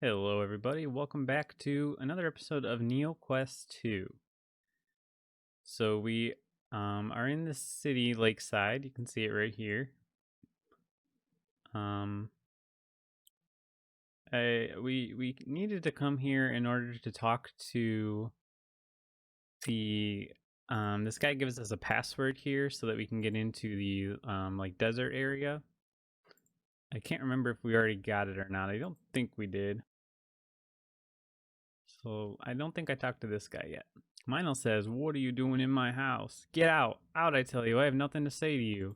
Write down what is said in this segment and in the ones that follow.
Hello, everybody. Welcome back to another episode of Neoquest 2. So we are in the city Lakeside. You can see it right here. We needed to come here in order to talk to the this guy gives us a password here so that we can get into the desert area. I can't remember if we already got it or not. I don't think we did. So I don't think I talked to this guy yet. Meinl says, "What are you doing in my house? Get out! Out, I tell you. I have nothing to say to you."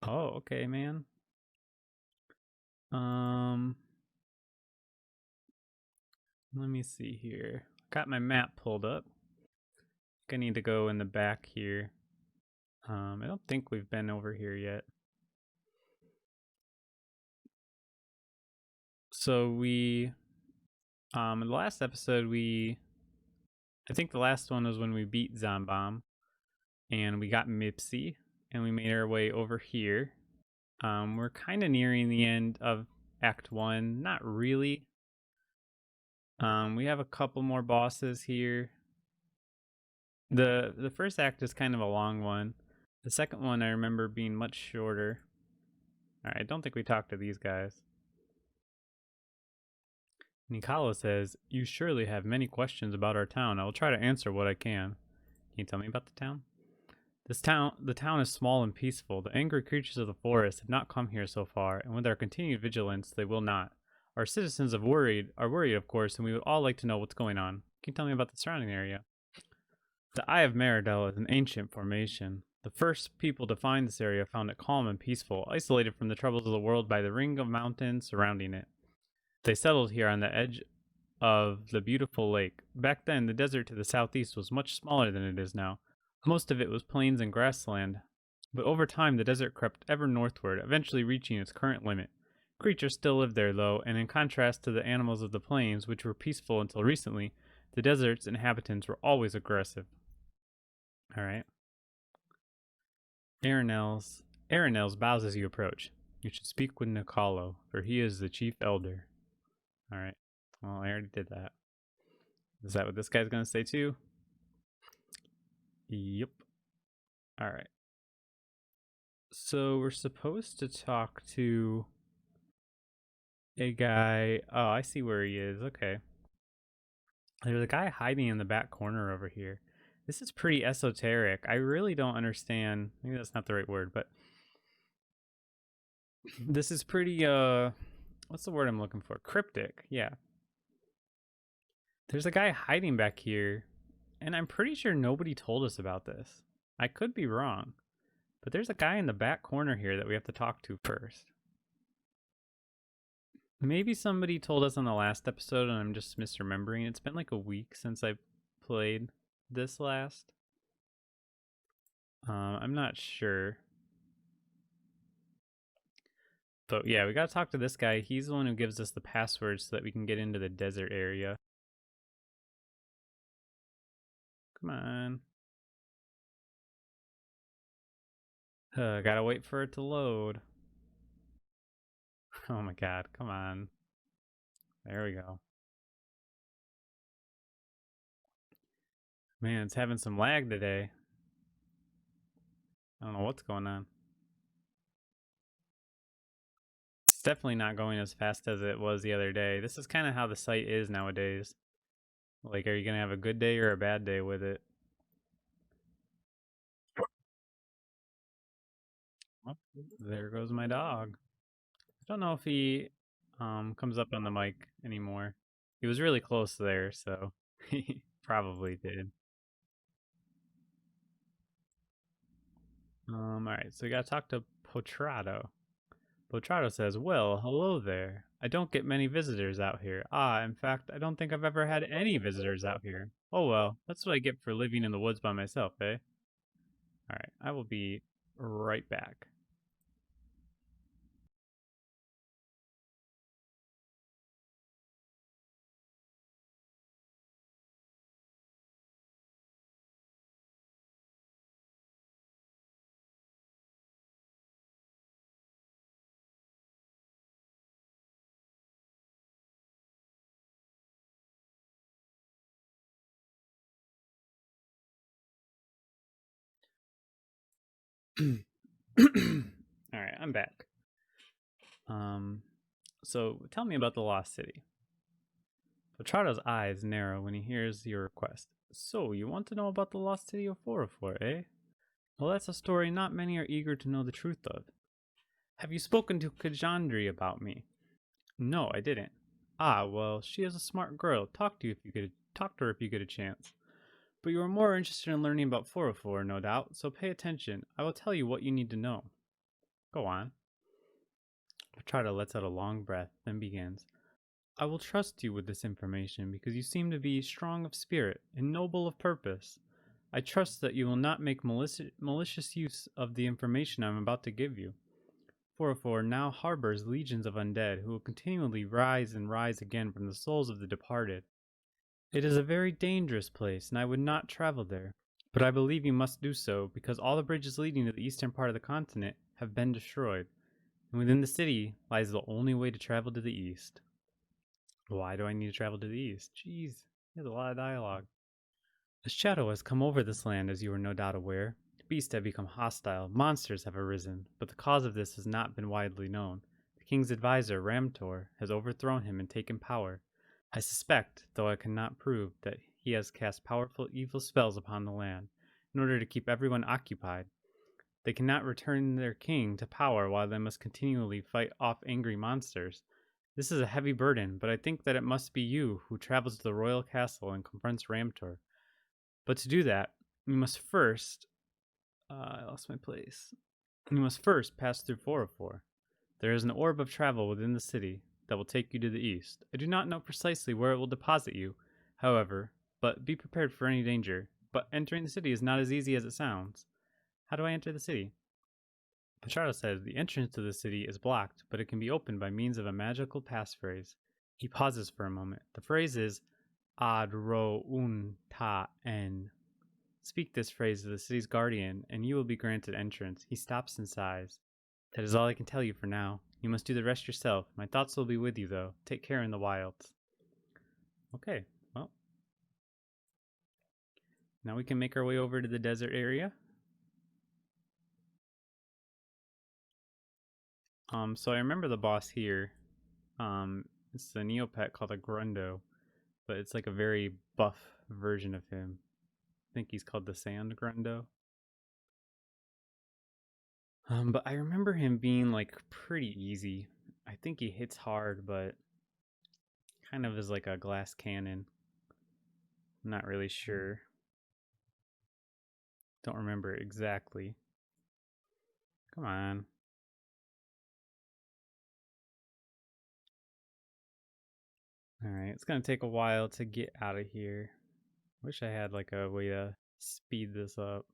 Oh, okay, man. Let me see here. Got my map pulled up. I need to go in the back here. I don't think we've been over here yet. So we, in the last episode, I think the last one was when we beat Zombomb, and we got Mipsy, and we made our way over here. We're kind of nearing the end of Act 1. Not really. We have a couple more bosses here. The first act is kind of a long one. The second one I remember being much shorter. Alright, I don't think we talked to these guys. Nicola says, "You surely have many questions about our town. I will try to answer what I can." Can you tell me about the town? The town is small and peaceful. The angry creatures of the forest have not come here so far, and with our continued vigilance, they will not. Our citizens are worried, of course, and we would all like to know what's going on. Can you tell me about the surrounding area? The Eye of Meridel is an ancient formation. The first people to find this area found it calm and peaceful, isolated from the troubles of the world by the ring of mountains surrounding it. They settled here on the edge of the beautiful lake. Back then, the desert to the southeast was much smaller than it is now. Most of it was plains and grassland, but over time the desert crept ever northward, eventually reaching its current limit. Creatures still live there, though, and in contrast to the animals of the plains, which were peaceful until recently, the desert's inhabitants were always aggressive. Alright. Aranels bows as you approach. You should speak with Nicola, for he is the chief elder. Alright. Well, I already did that. Is that what this guy's gonna say too? Yep. Alright. So we're supposed to talk to a guy. Oh, I see where he is. Okay. There's a guy hiding in the back corner over here. This is pretty esoteric. I really don't understand. Maybe that's not the right word, but this is pretty what's the word I'm looking for? Cryptic. Yeah. There's a guy hiding back here, and I'm pretty sure nobody told us about this. I could be wrong, but there's a guy in the back corner here that we have to talk to first. Maybe somebody told us on the last episode and I'm just misremembering. It's been like a week since I played this last. I'm not sure. But yeah, we gotta talk to this guy. He's the one who gives us the password so that we can get into the desert area. Come on. Gotta wait for it to load. Oh my god, come on. There we go. Man, it's having some lag today. I don't know what's going on. It's definitely not going as fast as it was the other day. This is kind of how the site is nowadays. Like, are you gonna have a good day or a bad day with it? Oh, there goes my dog. I don't know if he comes up on the mic anymore. He was really close there, so he probably did. Alright, so we gotta talk to Potrado. Potrado says, "Well, hello there. I don't get many visitors out here. In fact, I don't think I've ever had any visitors out here. Oh well, that's what I get for living in the woods by myself, eh?" Alright, I will be right back. Alright, I'm back. So tell me about the Lost City. Petrato's eyes narrow when he hears your request. So, you want to know about the Lost City of 404, eh? Well, that's a story not many are eager to know the truth of. Have you spoken to Kajandri about me? No, I didn't. Ah, well, she is a smart girl. Talk to her if you get a chance. But you are more interested in learning about 404, no doubt, so pay attention. I will tell you what you need to know. Go on. Petrato lets out a long breath, then begins. I will trust you with this information because you seem to be strong of spirit and noble of purpose. I trust that you will not make malicious use of the information I am about to give you. 404 now harbors legions of undead who will continually rise and rise again from the souls of the departed. It is a very dangerous place, and I would not travel there. But I believe you must do so because all the bridges leading to the eastern part of the continent have been destroyed, and within the city lies the only way to travel to the east. Why do I need to travel to the east? Jeez, there's a lot of dialogue. A shadow has come over this land, as you are no doubt aware. Beasts have become hostile, monsters have arisen, but the cause of this has not been widely known. The king's advisor, Ramtor, has overthrown him and taken power. I suspect, though I cannot prove, that he has cast powerful evil spells upon the land, in order to keep everyone occupied. They cannot return their king to power while they must continually fight off angry monsters. This is a heavy burden, but I think that it must be you who travels to the royal castle and confronts Ramtor. But to do that, we must first... I lost my place. We must first pass through 404. There is an orb of travel within the city that will take you to the east. I do not know precisely where it will deposit you, however, but be prepared for any danger. But entering the city is not as easy as it sounds. How do I enter the city? Petrarca says the entrance to the city is blocked, but it can be opened by means of a magical passphrase. He pauses for a moment. The phrase is Ad ro un ta en. Speak this phrase to the city's guardian, and you will be granted entrance. He stops and sighs. That is all I can tell you for now. You must do the rest yourself. My thoughts will be with you, though. Take care in the wilds. Okay, well. Now we can make our way over to the desert area. So I remember the boss here. It's a Neopet called a Grundo, but it's like a very buff version of him. I think he's called the Sand Grundo. But I remember him being like pretty easy. I think he hits hard, but kind of is like a glass cannon. I'm not really sure. Don't remember exactly. Come on. Alright, it's gonna take a while to get out of here. Wish I had like a way to speed this up.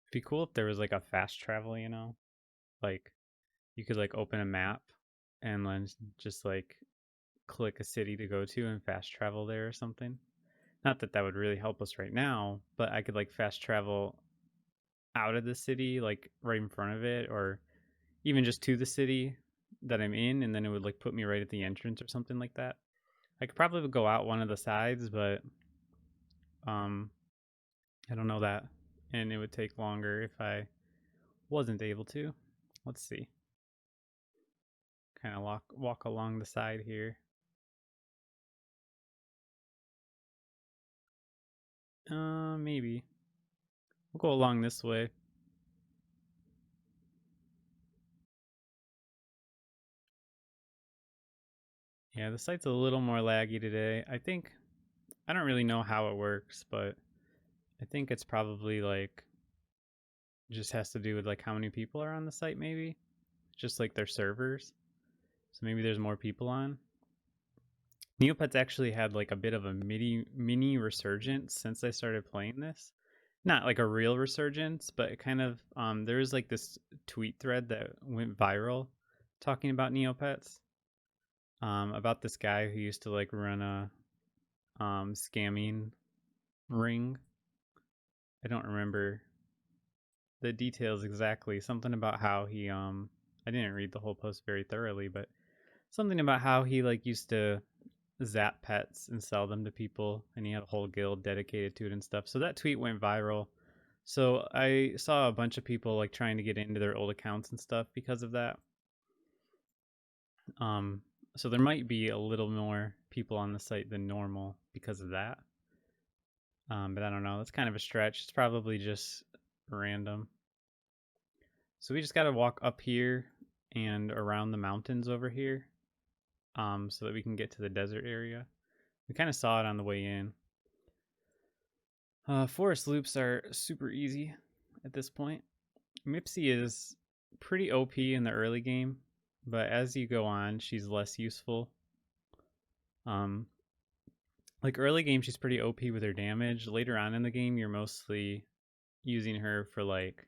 It'd be cool if there was like a fast travel, you know? Like you could like open a map and then just like click a city to go to and fast travel there or something. Not that that would really help us right now, but I could like fast travel out of the city, like right in front of it, or even just to the city that I'm in, and then it would like put me right at the entrance or something like that. I could probably go out one of the sides, but um, I don't know that, and it would take longer if I wasn't able to. Let's see. Kind of walk along the side here. Maybe we'll go along this way. Yeah, the site's a little more laggy today. I don't really know how it works, but I think it's probably like just has to do with like how many people are on the site, maybe just like their servers. So maybe there's more people on. Neopets actually had like a bit of a mini resurgence since I started playing this. Not like a real resurgence, but it kind of there was like this tweet thread that went viral talking about Neopets. About this guy who used to like run a scamming ring. I don't remember the details exactly. Something about how he I didn't read the whole post very thoroughly, but something about how he like used to zap pets and sell them to people, and he had a whole guild dedicated to it and stuff. So that tweet went viral. So I saw a bunch of people like trying to get into their old accounts and stuff because of that. So there might be a little more people on the site than normal because of that. But I don't know. That's kind of a stretch. It's probably just random. So we just got to walk up here and around the mountains over here, so that we can get to the desert area. We kind of saw it on the way in. Forest loops are super easy at this point. Mipsy is pretty OP in the early game, but as you go on, she's less useful. Like early game, she's pretty OP with her damage. Later on in the game, you're mostly using her for like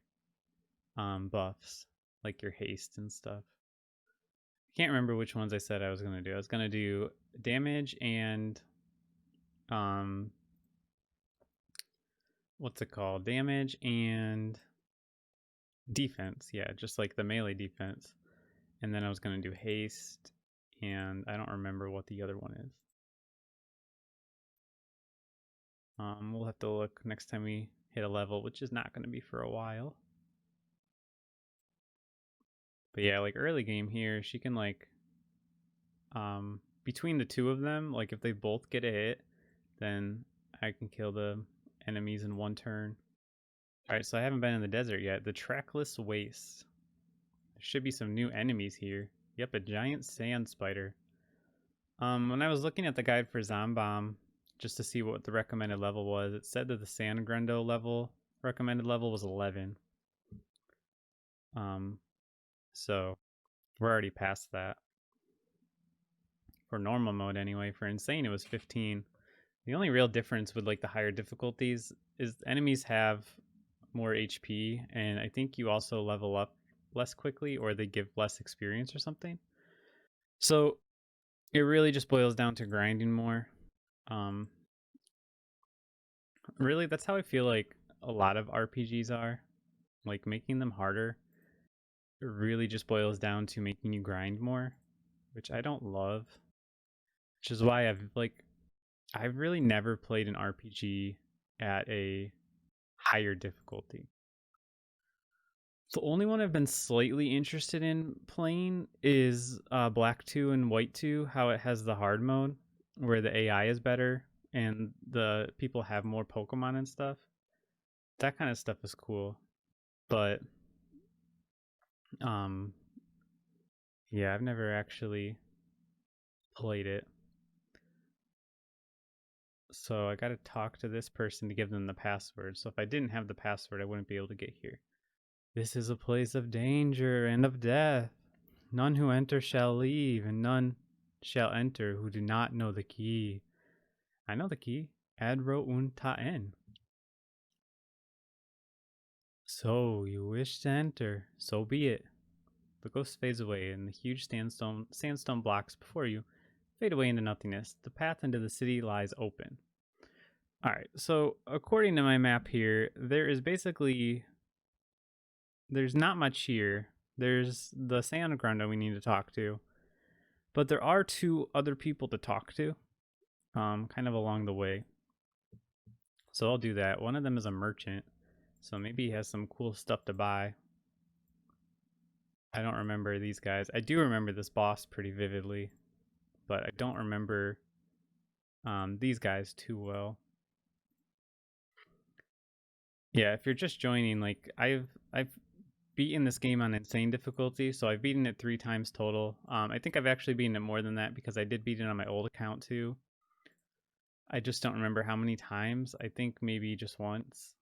buffs, like your haste and stuff. I can't remember which ones I said I was gonna do. I was gonna do damage and what's it called? Damage and defense. Yeah, just like the melee defense. And then I was gonna do haste, and I don't remember what the other one is. We'll have to look next time we hit a level, which is not going to be for a while. But yeah, like early game here, she can like, between the two of them, like if they both get a hit, then I can kill the enemies in one turn. All right, so I haven't been in the desert yet. The trackless waste. There should be some new enemies here. Yep, a giant sand spider. When I was looking at the guide for Zombomb, just to see what the recommended level was, it said that the Sand Grundo level recommended level was 11. So we're already past that. For normal mode anyway. For insane it was 15. The only real difference with like the higher difficulties is enemies have more HP, and I think you also level up less quickly, or they give less experience or something. So it really just boils down to grinding more. Really, that's how I feel like a lot of RPGs are. Like making them harder, it really just boils down to making you grind more, which I don't love. Which is why I've really never played an RPG at a higher difficulty. The only one I've been slightly interested in playing is Black 2 and White 2, how it has the hard mode where the AI is better and the people have more Pokemon and stuff. That kind of stuff is cool. But yeah, I've never actually played it. So I got to talk to this person to give them the password. So if I didn't have the password, I wouldn't be able to get here. This is a place of danger and of death. None who enter shall leave, and none shall enter who do not know the key. I know the key. Adro un ta'en. So you wish to enter, so be it. The ghost fades away, and the huge sandstone blocks before you fade away into nothingness. The path into the city lies open. Alright, so according to my map here, there's not much here. There's the Sand Grundo we need to talk to. But there are two other people to talk to, kind of along the way. So I'll do that. One of them is a merchant, so maybe he has some cool stuff to buy. I don't remember these guys. I do remember this boss pretty vividly, but I don't remember these guys too well. Yeah, if you're just joining, like I've beaten this game on insane difficulty, so I've beaten it 3 times total. I think I've actually beaten it more than that because I did beat it on my old account too. I just don't remember how many times. I think maybe just once.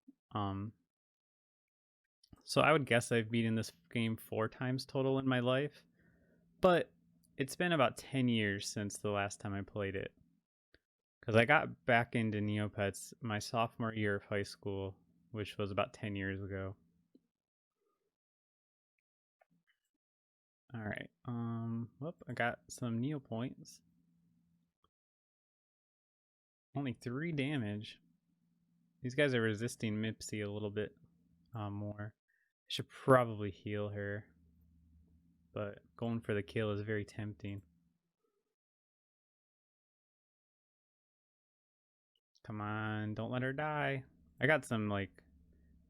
So I would guess I've beaten this game 4 times total in my life, but it's been about 10 years since the last time I played it. Because I got back into Neopets my sophomore year of high school, which was about 10 years ago. All right. I got some Neo points. Only 3 damage. These guys are resisting Mipsy a little bit more. I should probably heal her, but going for the kill is very tempting. Come on, don't let her die. I got some, like,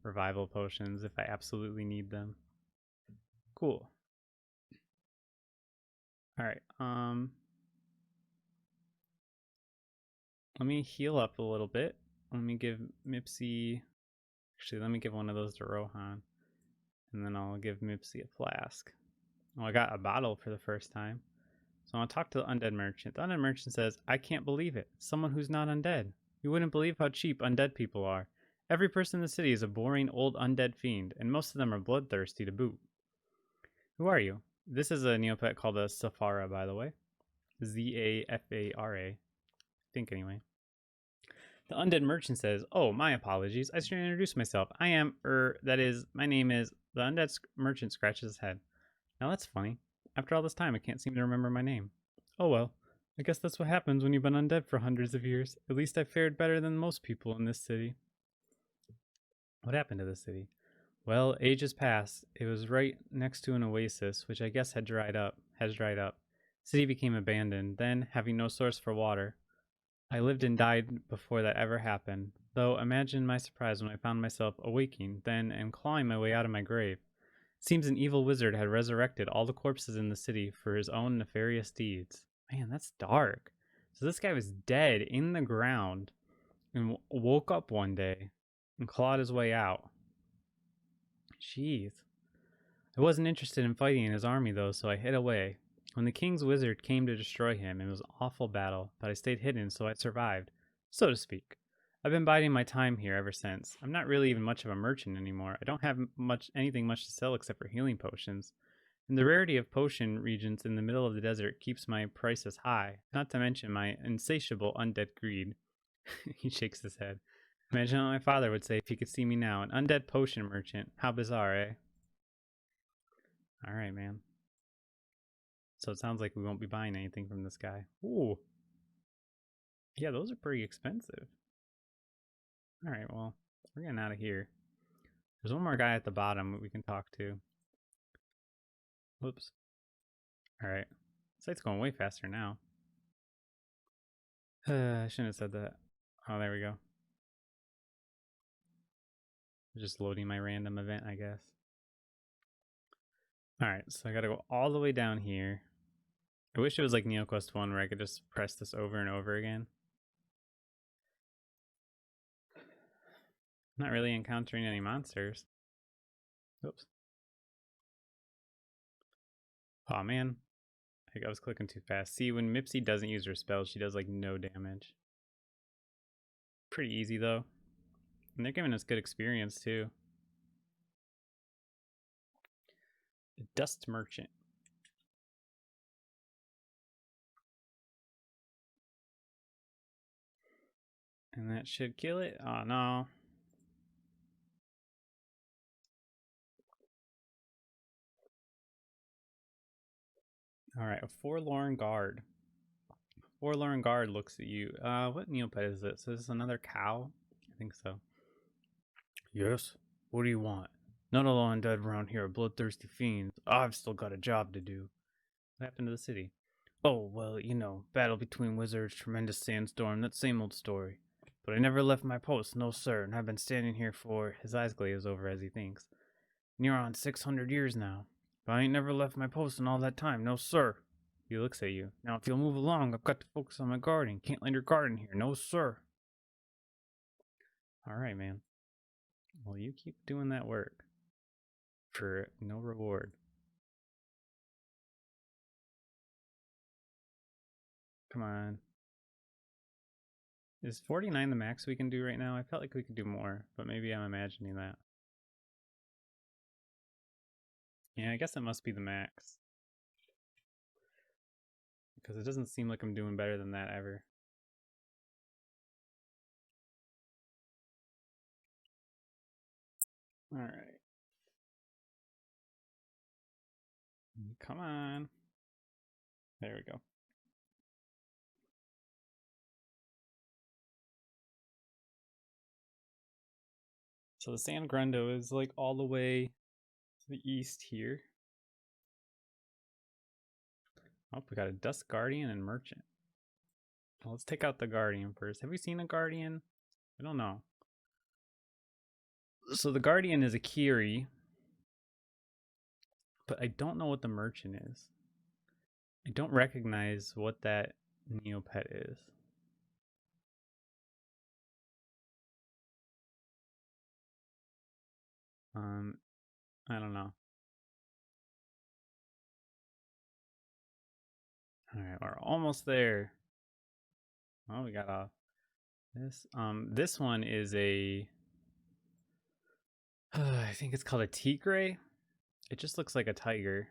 revival potions if I absolutely need them. Cool. Alright, let me heal up a little bit. Let me give Mipsy... Actually, let me give one of those to Rohan. And then I'll give Mipsy a flask. Oh, I got a bottle for the first time. So I'll talk to the undead merchant. The undead merchant says, I can't believe it. Someone who's not undead. You wouldn't believe how cheap undead people are. Every person in the city is a boring old undead fiend, and most of them are bloodthirsty to boot. Who are you? This is a Neopet called a Safara, by the way. Zafara. I think, anyway. The undead merchant says, oh, my apologies. I should introduce myself. I am, that is, my name is... The undead merchant scratches his head. Now that's funny. After all this time, I can't seem to remember my name. Oh well. I guess that's what happens when you've been undead for hundreds of years. At least I fared better than most people in this city. What happened to the city? Well, ages passed. It was right next to an oasis, which I guess has dried up. City became abandoned. Then, having no source for water, I lived and died before that ever happened. Though, imagine my surprise when I found myself awaking, then, and clawing my way out of my grave. Seems an evil wizard had resurrected all the corpses in the city for his own nefarious deeds. Man, that's dark. So this guy was dead in the ground and woke up one day and clawed his way out. Jeez. I wasn't interested in fighting in his army though, so I hid away. When the king's wizard came to destroy him, it was an awful battle, but I stayed hidden so I survived, so to speak. I've been biding my time here ever since. I'm not really even much of a merchant anymore. I don't have anything much to sell except for healing potions. And the rarity of potion regions in the middle of the desert keeps my prices high, not to mention my insatiable undead greed. He shakes his head. Imagine what my father would say if he could see me now, an undead potion merchant. How bizarre, eh? Alright, man. So it sounds like we won't be buying anything from this guy. Ooh. Yeah, those are pretty expensive. Alright, well, we're getting out of here. There's one more guy at the bottom that we can talk to. Whoops. Alright. Site's going way faster now. I shouldn't have said that. Oh, there we go. Just loading my random event, I guess. Alright, so I gotta go all the way down here. I wish it was like Neoquest 1 where I could just press this over and over again. Not really encountering any monsters. Oops. Aw, man. I think I was clicking too fast. See, when Mipsy doesn't use her spells, she does like no damage. Pretty easy though. And they're giving us good experience too. The Dust Merchant. And that should kill it. Oh no. Alright, a forlorn guard. Forlorn guard looks at you. What Neopet is this? Is this another cow? I think so. Yes? What do you want? None of the undead around here are bloodthirsty fiends. I've still got a job to do. What happened to the city? Oh, well, you know, battle between wizards, tremendous sandstorm, that same old story. But I never left my post, no sir, and I've been standing here for... His eyes glaze over as he thinks. Near on 600 years now. But I ain't never left my post in all that time, no sir. He looks at you. Now if you'll move along, I've got to focus on my gardening. Can't let your garden here, no sir. Alright, man. Well, you keep doing that work. For no reward. Come on. Is 49 the max we can do right now? I felt like we could do more, but maybe I'm imagining that. Yeah, I guess it must be the max. Because it doesn't seem like I'm doing better than that ever. Alright. Come on. There we go. So the San Grundo is like all the way to the east here. Oh, we got a Dust Guardian and Merchant. Well, let's take out the Guardian first. Have we seen a Guardian? I don't know. So the Guardian is a Kiri, but I don't know what the Merchant is. I don't recognize what that Neopet is. I don't know. All right, we're almost there. Oh, we got off this. This one is a. I think it's called a tigre. It just looks like a tiger.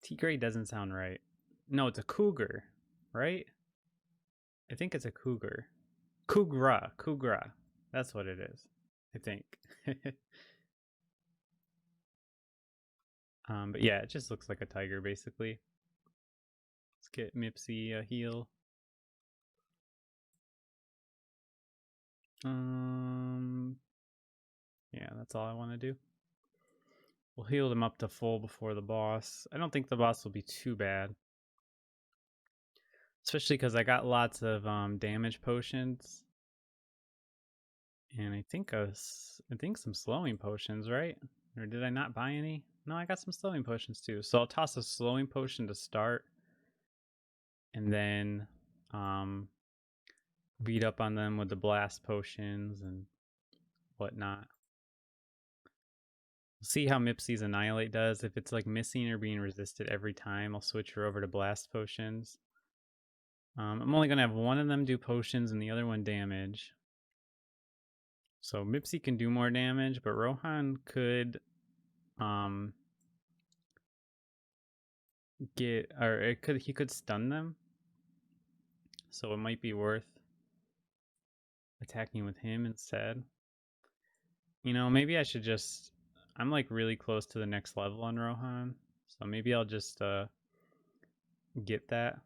Tigre doesn't sound right. No, it's a cougar, right? I think it's a cougar. Cougra. That's what it is. I think. But yeah, it just looks like a tiger basically. Let's get Mipsy a heal. Yeah, that's all I want to do. We'll heal them up to full before the boss. I don't think the boss will be too bad. Especially because I got lots of damage potions. And I think some slowing potions, right? Or did I not buy any? No, I got some slowing potions too. So I'll toss a slowing potion to start. And then beat up on them with the blast potions and whatnot. We'll see how Mipsy's Annihilate does. If it's like missing or being resisted every time, I'll switch her over to blast potions. I'm only going to have one of them do potions and the other one damage. So Mipsy can do more damage, but Rohan could he could stun them. So it might be worth attacking with him instead. You know, maybe I should just I'm like really close to the next level on Rohan. So maybe I'll just get that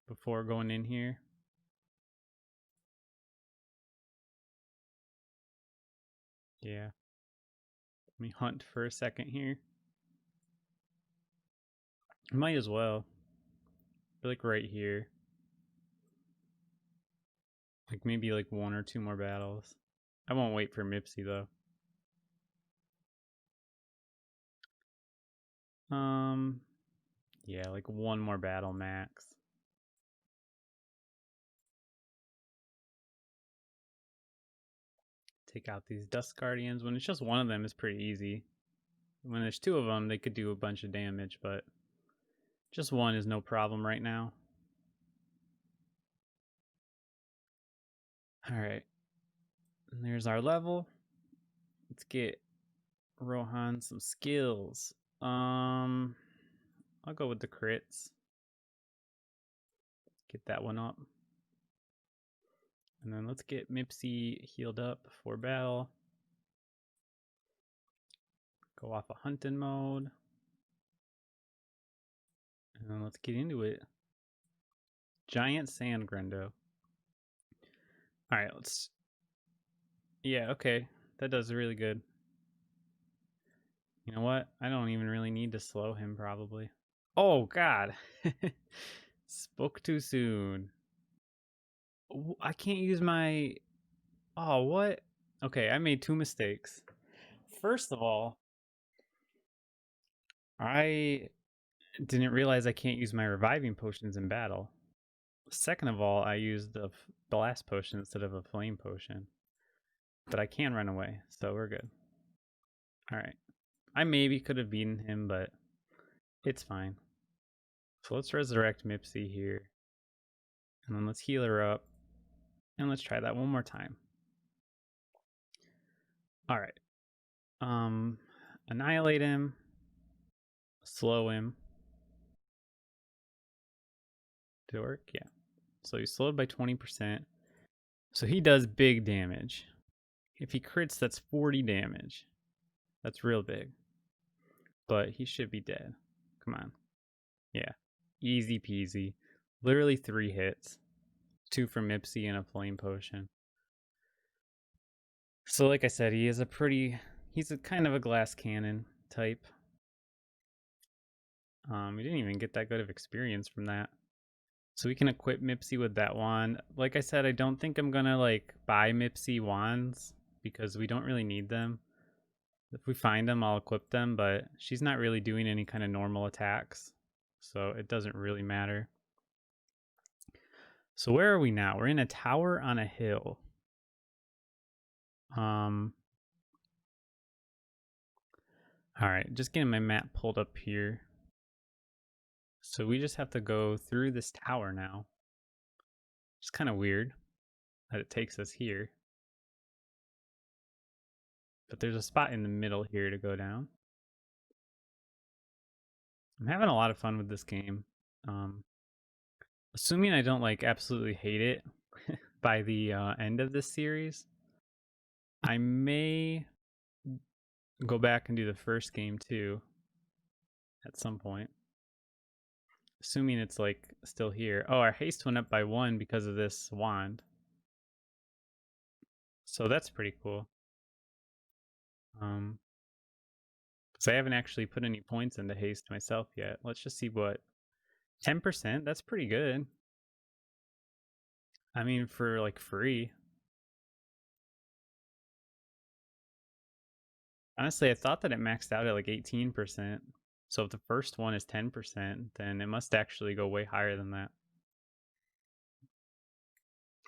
before going in here. Yeah. Let me hunt for a second here. Might as well. Like right here. Like maybe like one or two more battles. I won't wait for Mipsy though. Yeah, like one more battle max. Take out these Dust Guardians. When it's just one of them, it's pretty easy. When there's two of them, they could do a bunch of damage, but just one is no problem right now. Alright. And there's our level. Let's get Rohan some skills. I'll go with the crits. Get that one up. And then let's get Mipsy healed up for battle. Go off of hunting mode. And then let's get into it. Giant Sand Grendo. Alright, let's... Yeah, okay. That does really good. You know what? I don't even really need to slow him, probably. Oh, God. Spoke too soon. I can't use my... Oh, what? Okay, I made two mistakes. First of all, I didn't realize I can't use my reviving potions in battle. Second of all, I used a blast potion instead of a flame potion. But I can run away, so we're good. Alright. I maybe could have beaten him, but it's fine. So let's resurrect Mipsy here. And then let's heal her up. And let's try that one more time. Alright. Annihilate him. Slow him. Did it work? Yeah. So he's slowed by 20%. So he does big damage. If he crits, that's 40 damage. That's real big. But he should be dead. Come on. Yeah. Easy peasy. Literally 3 hits. 2 from Mipsy and a flame potion. So like I said, he's a kind of a glass cannon type. We didn't even get that good of experience from that. So we can equip Mipsy with that wand. Like I said, I don't think I'm gonna like buy Mipsy wands because we don't really need them. If we find them, I'll equip them, but she's not really doing any kind of normal attacks, so it doesn't really matter. So where are we now? We're in a tower on a hill. All right, just getting my map pulled up here. So we just have to go through this tower now. It's kind of weird that it takes us here. But there's a spot in the middle here to go down. I'm having a lot of fun with this game. Assuming I don't like absolutely hate it by the end of this series, I may go back and do the first game too at some point. Assuming it's like still here. Oh, our haste went up by 1 because of this wand. So that's pretty cool. Because I haven't actually put any points into haste myself yet. Let's just see what 10%. That's pretty good. I mean, for like free. Honestly, I thought that it maxed out at like 18%. So if the first one is 10%, then it must actually go way higher than that.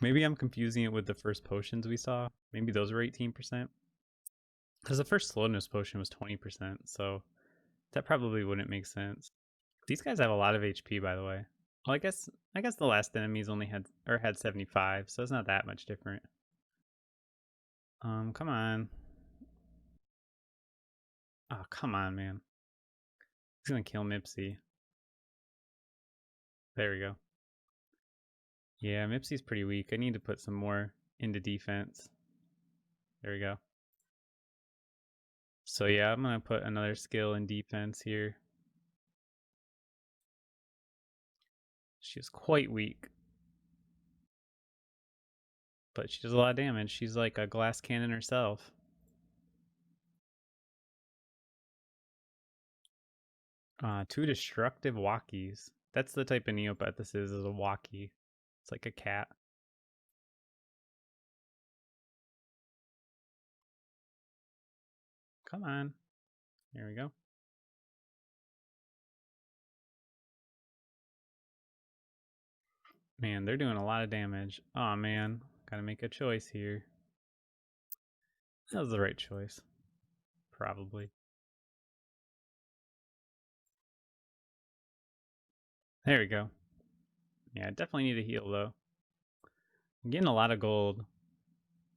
Maybe I'm confusing it with the first potions we saw. Maybe those were 18%. Because the first slowness potion was 20%, so that probably wouldn't make sense. These guys have a lot of HP, by the way. Well, I guess the last enemies only had 75, so it's not that much different. Come on. Oh, come on, man. He's gonna kill Mipsy. There we go. Yeah, Mipsy's pretty weak. I need to put some more into defense. There we go. So yeah, I'm gonna put another skill in defense here. She's quite weak, but she does a lot of damage. She's like a glass cannon herself. Two destructive walkies. That's the type of Neopet this is a walkie. It's like a cat. Come on. There we go. Man, they're doing a lot of damage. Oh man, gotta make a choice here. That was the right choice. Probably. There we go. Yeah, I definitely need a heal though. I'm getting a lot of gold,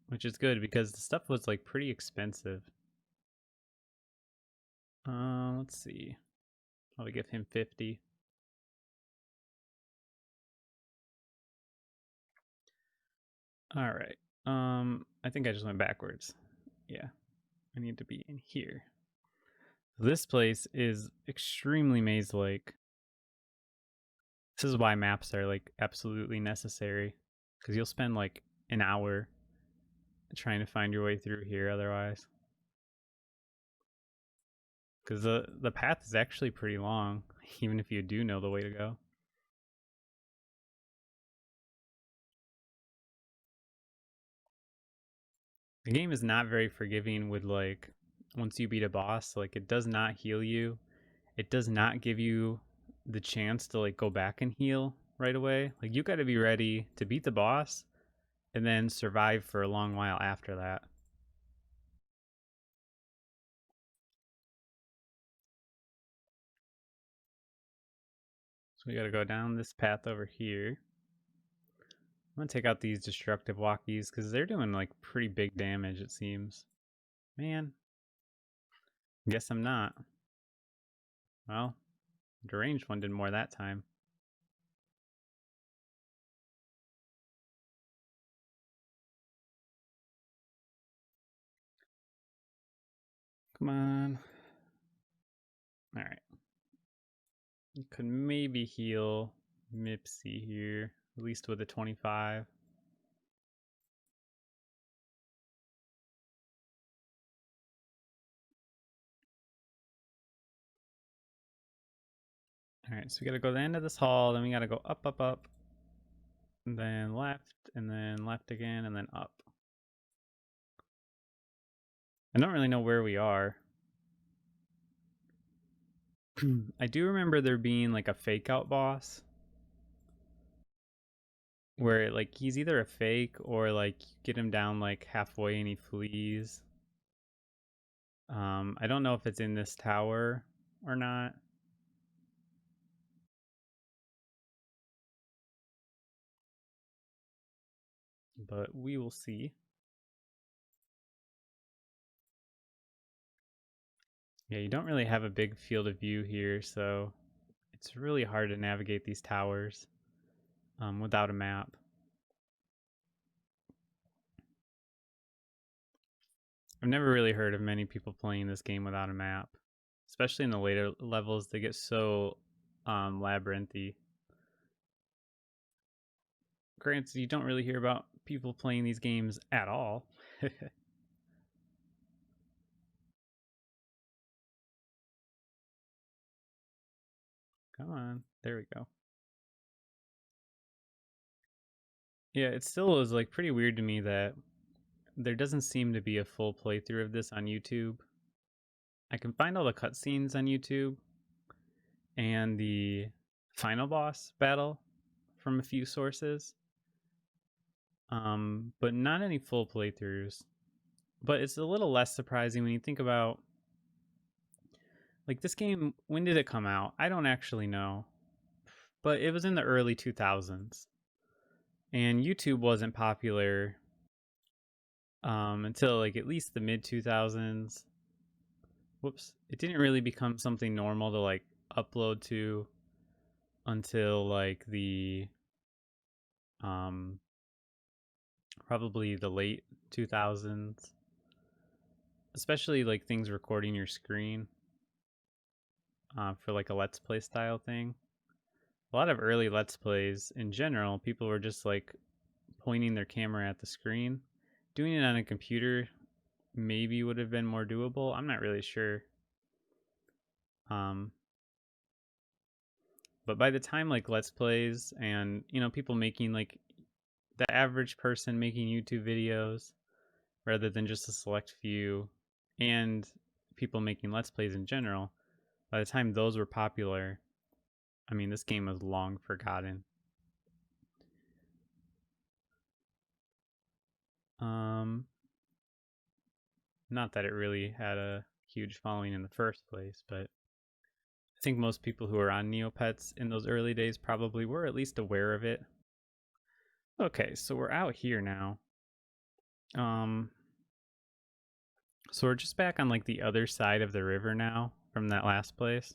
which is good because the stuff was like pretty expensive. Let's see. I'll give him 50. All right. I think I just went backwards. Yeah, I need to be in here. This place is extremely maze-like. This is why maps are like absolutely necessary, because you'll spend like an hour trying to find your way through here otherwise. Because the path is actually pretty long, even if you do know the way to go. The game is not very forgiving with like once you beat a boss, like it does not heal you. It does not give you the chance to like go back and heal right away. Like you got to be ready to beat the boss and then survive for a long while after that. So we got to go down this path over here. I'm gonna take out these destructive walkies because they're doing like pretty big damage, it seems. Man, guess I'm not. Well, the deranged one did more that time. Come on. All right. You could maybe heal Mipsy here, at least with a 25. All right, so we gotta go to the end of this hall, then we gotta go up, up, up. and then left again, and then up. I don't really know where we are. I do remember there being like a fake out boss where like he's either a fake or like you get him down like halfway and he flees. I don't know if it's in this tower or not. But we will see. Yeah, you don't really have a big field of view here, so it's really hard to navigate these towers without a map. I've never really heard of many people playing this game without a map, especially in the later levels. They get so labyrinthy. Granted, you don't really hear about people playing these games at all. Come on, there we go. Yeah, it still is like pretty weird to me that there doesn't seem to be a full playthrough of this on YouTube. I can find all the cutscenes on YouTube and the final boss battle from a few sources, but not any full playthroughs. But it's a little less surprising when you think about like this game. When did it come out? I don't actually know, but it was in the early 2000s, and YouTube wasn't popular until like at least the mid 2000s. Whoops, it didn't really become something normal to like upload to until like the um probably the late 2000s, especially like things recording your screen for like a let's play style thing. A lot of early let's plays in general, people were just like pointing their camera at the screen. Doing it on a computer maybe would have been more doable. I'm not really sure. Um, but by the time like let's plays and people making like the average person making YouTube videos rather than just a select few, and people making let's plays in general, by the time those were popular, I mean this game was long forgotten. Um, Not that it really had a huge following in the first place, but I think most people who were on Neopets in those early days probably were at least aware of it. Okay, so we're out here now. Um, so we're just back on like the other side of the river now from that last place.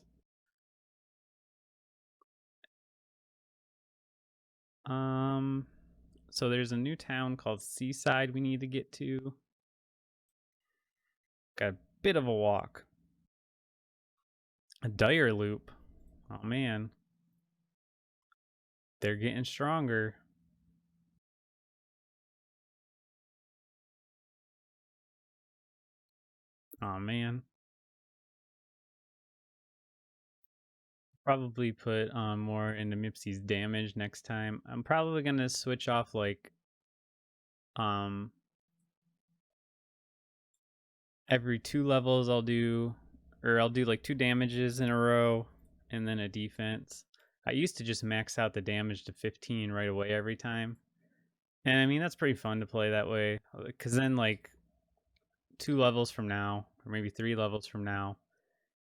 Um, so there's a new town called Seaside we need to get to. Got a bit of a walk. A dire loop. Oh man. They're getting stronger. Oh man. Probably put more into Mipsy's damage next time. I'm probably gonna switch off like um every 2 levels I'll do like 2 damages in a row and then a defense. I used to just max out the damage to 15 right away every time. And I mean that's pretty fun to play that way. Cause then like 2 levels from now, or maybe 3 levels from now,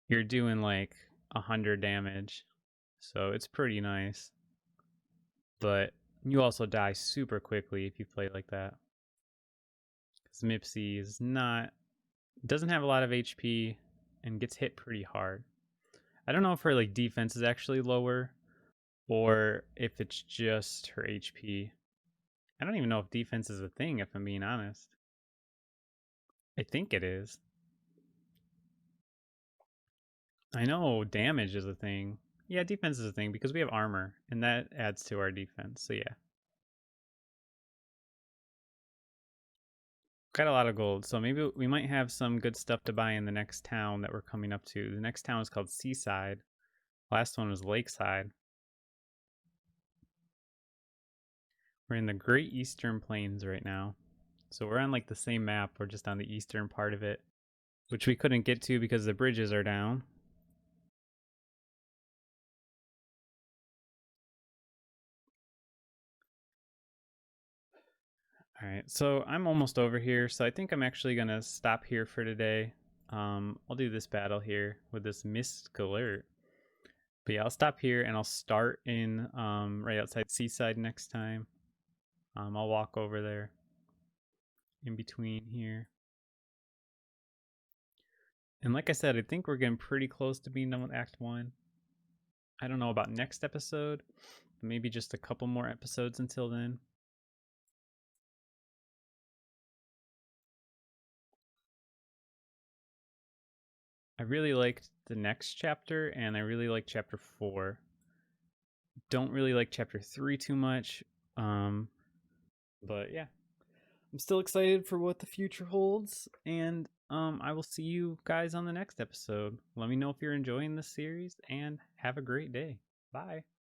you're doing like 100 damage. So it's pretty nice. But you also die super quickly if you play like that. Because Mipsy is not, doesn't have a lot of HP and gets hit pretty hard. I don't know if her like defense is actually lower or if it's just her HP. I don't even know if defense is a thing, if I'm being honest. I think it is. I know damage is a thing. Yeah, defense is a thing because we have armor and that adds to our defense. So yeah. Got a lot of gold, so maybe we might have some good stuff to buy in the next town that we're coming up to. The next town is called Seaside. Last one was Lakeside. We're in the Great Eastern Plains right now. So we're on like the same map, we're just on the eastern part of it, which we couldn't get to because the bridges are down. All right, so I'm almost over here, so I think I'm actually gonna stop here for today. I'll do this battle here with this mist alert. But yeah, I'll stop here and I'll start in right outside Seaside next time. I'll walk over there in between here. And like I said, I think we're getting pretty close to being done with Act 1. I don't know about next episode, but maybe just a couple more episodes until then. I really liked the next chapter, and I really like chapter 4. Don't really like chapter 3 too much, but yeah. I'm still excited for what the future holds, and I will see you guys on the next episode. Let me know if you're enjoying this series, and have a great day. Bye.